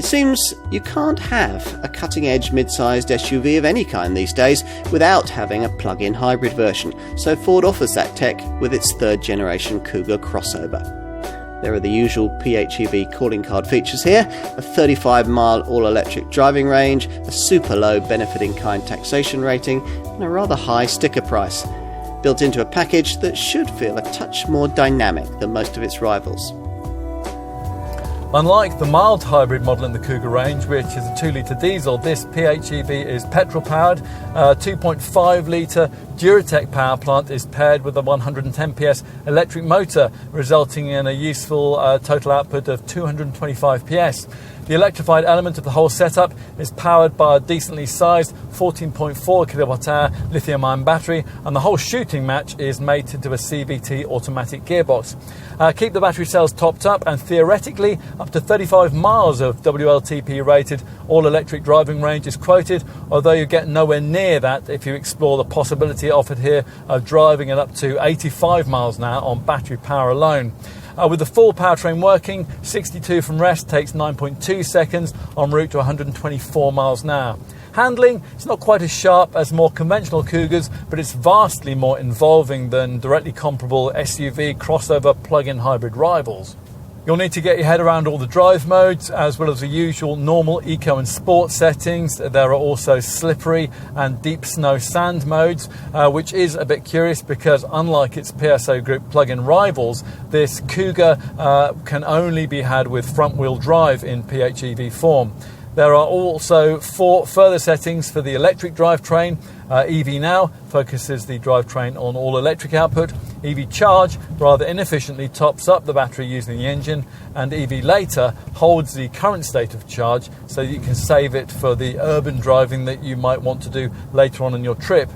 Seems you can't have a cutting-edge mid-sized SUV of any kind these days without having a plug-in hybrid version, so Ford offers that tech with its third-generation Kuga crossover. There are the usual PHEV calling card features here, a 35-mile all-electric driving range, a super low benefit-in-kind taxation rating, and a rather high sticker price, built into a package that should feel a touch more dynamic than most of its rivals. Unlike the mild hybrid model in the Kuga range, which is a 2-litre diesel, this PHEV is petrol-powered. A 2.5-litre Duratec power plant is paired with a 110 PS electric motor, resulting in a useful total output of 225 PS. The electrified element of the whole setup is powered by a decently sized 14.4 kilowatt-hour lithium-ion battery, and the whole shooting match is mated to a CVT automatic gearbox. Keep the battery cells topped up, and theoretically up to 35 miles of WLTP rated all-electric driving range is quoted, although you get nowhere near that if you explore the possibility offered here of driving at up to 85 miles an hour on battery power alone. With the full powertrain working, 62 from rest takes 9.2 seconds en route to 124 miles an hour. Handling, it's not quite as sharp as more conventional Kugas, but it's vastly more involving than directly comparable SUV crossover plug-in hybrid rivals. You'll need to get your head around all the drive modes, as well as the usual normal, eco and sport settings. There are also slippery and deep snow sand modes, which is a bit curious because unlike its PSO Group plug-in rivals, this Kuga can only be had with front-wheel drive in PHEV form. There are also 4 further settings for the electric drivetrain. EV Now focuses the drivetrain on all-electric output. EV Charge rather inefficiently tops up the battery using the engine, and EV Later holds the current state of charge so that you can save it for the urban driving that you might want to do later on in your trip.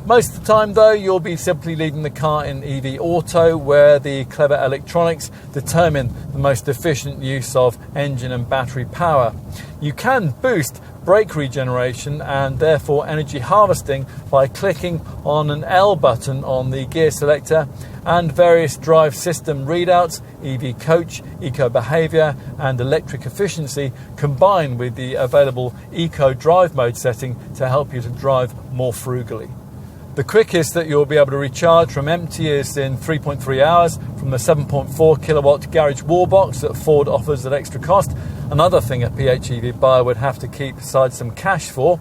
Most of the time, though, you'll be simply leaving the car in EV Auto, where the clever electronics determine the most efficient use of engine and battery power. You can boost brake regeneration and therefore energy harvesting by clicking on an L button on the gear selector, and various drive system readouts, EV Coach, Eco Behaviour and Electric Efficiency combine with the available Eco Drive Mode setting to help you to drive more frugally. The quickest that you'll be able to recharge from empty is in 3.3 hours from the 7.4 kilowatt garage wall box that Ford offers at extra cost. Another thing a PHEV buyer would have to keep aside some cash for.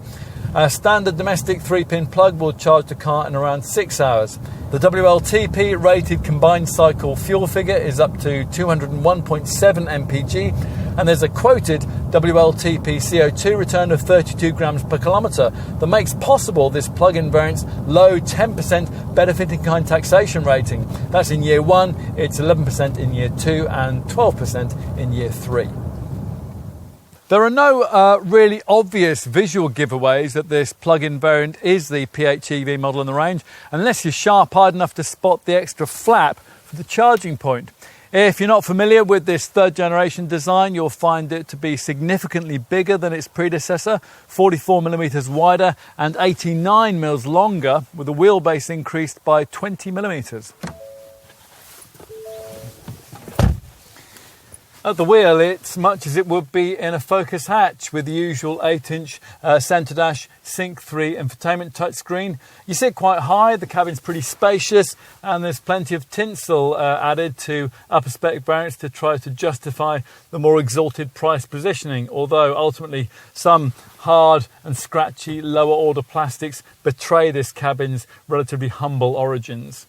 A standard domestic 3-pin plug will charge the car in around 6 hours. The WLTP rated combined cycle fuel figure is up to 201.7 mpg, and there's a quoted WLTP CO2 return of 32 grams per kilometre that makes possible this plug-in variant's low 10% benefit-in-kind taxation rating. That's in year 1, it's 11% in year 2 and 12% in year 3. There are no really obvious visual giveaways that this plug-in variant is the PHEV model in the range, unless you're sharp-eyed enough to spot the extra flap for the charging point. If you're not familiar with this third-generation design, you'll find it to be significantly bigger than its predecessor, 44mm wider and 89mm longer, with the wheelbase increased by 20mm. At the wheel, it's much as it would be in a Focus hatch, with the usual 8-inch centre dash, Sync 3 infotainment touchscreen. You sit quite high, the cabin's pretty spacious, and there's plenty of tinsel added to upper spec variants to try to justify the more exalted price positioning, although ultimately some hard and scratchy lower order plastics betray this cabin's relatively humble origins.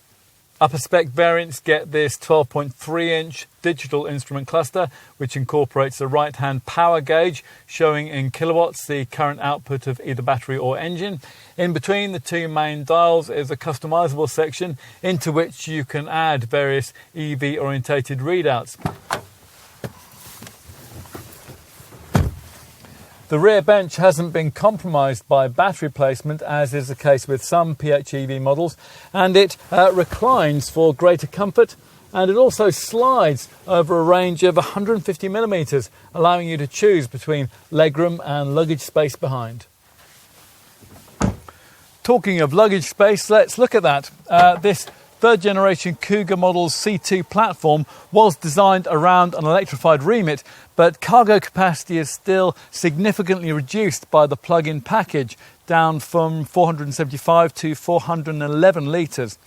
Upper spec variants get this 12.3-inch digital instrument cluster, which incorporates a right-hand power gauge showing in kilowatts the current output of either battery or engine. In between the two main dials is a customizable section into which you can add various EV-orientated readouts. The rear bench hasn't been compromised by battery placement, as is the case with some PHEV models, and it reclines for greater comfort, and it also slides over a range of 150mm, allowing you to choose between legroom and luggage space behind. Talking of luggage space, let's look at that. This third generation Kuga model's C2 platform was designed around an electrified remit, but cargo capacity is still significantly reduced by the plug-in package, down from 475 to 411 litres.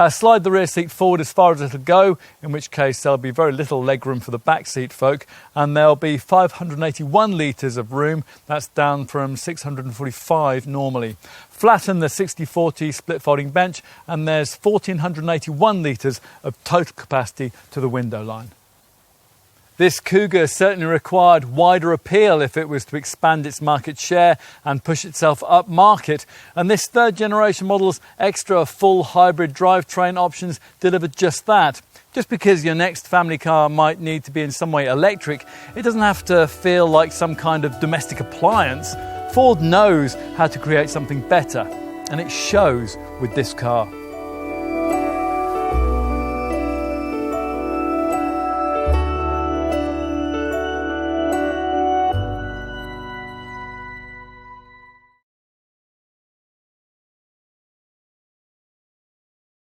Slide the rear seat forward as far as it'll go, in which case there'll be very little legroom for the back seat folk, and there'll be 581 litres of room. That's down from 645 normally. Flatten the 60/40 split folding bench, and there's 1,481 litres of total capacity to the window line. This Kuga certainly required wider appeal if it was to expand its market share and push itself up market, and this third generation model's extra full hybrid drivetrain options delivered just that. Just because your next family car might need to be in some way electric, it doesn't have to feel like some kind of domestic appliance. Ford knows how to create something better, and it shows with this car.